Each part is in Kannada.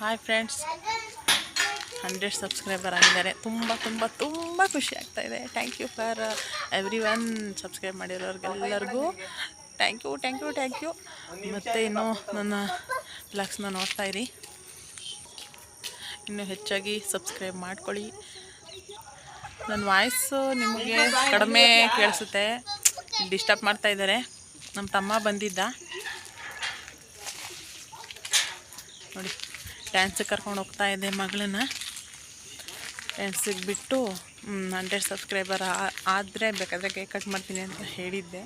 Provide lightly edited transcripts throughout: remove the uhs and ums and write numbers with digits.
ಹಾಯ್ ಫ್ರೆಂಡ್ಸ್, 100 ಸಬ್ಸ್ಕ್ರೈಬರ್ ಆಗಿದ್ದಾರೆ. ತುಂಬ ಖುಷಿ ಆಗ್ತಾಯಿದೆ. Thank you for every one. Subscribe ಮಾಡಿರೋರಿಗೆಲ್ಲರಿಗೂ ಥ್ಯಾಂಕ್ ಯು. ಮತ್ತು ಇನ್ನೂ ನನ್ನ ಬ್ಲಾಗ್ಸ್ನ ನೋಡ್ತಾಯಿರಿ. ಇನ್ನೂ ಹೆಚ್ಚಾಗಿ ಸಬ್ಸ್ಕ್ರೈಬ್ ಮಾಡ್ಕೊಳ್ಳಿ. ನನ್ನ ವಾಯ್ಸು ನಿಮಗೆ ಕಡಿಮೆ ಕೇಳಿಸುತ್ತೆ. ಡಿಸ್ಟರ್ಬ್ ಮಾಡ್ತಾಯಿದ್ದಾರೆ. ನಮ್ಮ ತಮ್ಮ ಬಂದಿದ್ದ ನೋಡಿ, ಡ್ಯಾನ್ಸಿಗೆ ಕರ್ಕೊಂಡು ಹೋಗ್ತಾ ಇದ್ದೆ ಮಗಳನ್ನ. ಡ್ಯಾನ್ಸಿಗೆ ಬಿಟ್ಟು 100 ಸಬ್ಸ್ಕ್ರೈಬರ್ ಆದರೆ ಬೇಕಾದರೆ ಕೇಕ್ ಕಟ್ ಮಾಡ್ತೀನಿ ಅಂತ ಹೇಳಿದ್ದೆ.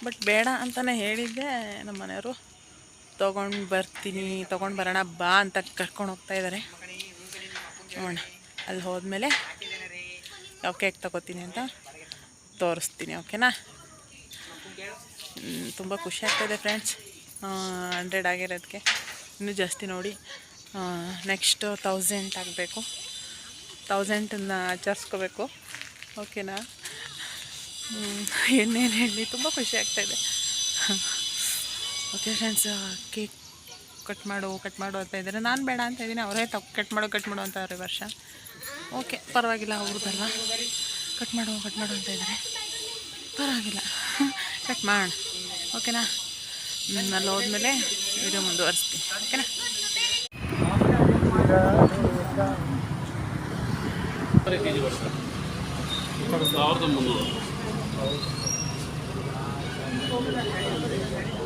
ಬಟ್ ಬೇಡ ಅಂತಲೇ ಹೇಳಿದ್ದೆ. ನಮ್ಮ ಮನೆಯವರು ತೊಗೊಂಡು ಬರೋಣ ಬಾ ಅಂತ ಕರ್ಕೊಂಡು ಹೋಗ್ತಾ ಇದ್ದಾರೆ. ನೋಡೋಣ, ಅಲ್ಲಿ ಹೋದ್ಮೇಲೆ ಯಾವ ಕೇಕ್ ತೊಗೋತೀನಿ ಅಂತ ತೋರಿಸ್ತೀನಿ. ಓಕೆನಾ? ತುಂಬ ಖುಷಿ ಆಗ್ತಾಯಿದೆ ಫ್ರೆಂಡ್ಸ್, 100 ಆಗಿರೋದಕ್ಕೆ. ಇನ್ನೂ ಜಾಸ್ತಿ ನೋಡಿ, ನೆಕ್ಸ್ಟ್ 1000 ಆಗಬೇಕು. 1000 ಆಚರಿಸ್ಕೋಬೇಕು. ಓಕೆನಾ? ಏನೇನು ಹೇಳಿ, ತುಂಬ ಖುಷಿ ಆಗ್ತಾಯಿದೆ. ಓಕೆ ಫ್ರೆಂಡ್ಸ್, ಕೇಕ್ ಕಟ್ ಮಾಡು ಅಂತ ಇದ್ದಾರೆ. ನಾನು ಬೇಡ ಅಂತ ಇದ್ದೀನಿ. ಅವರೇ ಕಟ್ ಮಾಡು ಅಂತ ಅವ್ರೆ ವರ್ಷ. ಓಕೆ, ಪರವಾಗಿಲ್ಲ, ಅವ್ರದ್ದಲ್ಲ. ಕಟ್ ಮಾಡು ಅಂತ ಇದ್ದಾರೆ. ಪರವಾಗಿಲ್ಲ, ಕಟ್ ಮಾಡೋಣ. ಓಕೆನಾ? ಅಲ್ಲಿ ಹೋದ್ಮೇಲೆ ವಿಡಿಯೋ ಮುಂದುವರಿಸ್ತೀನಿ. ಓಕೆನಾ? $1300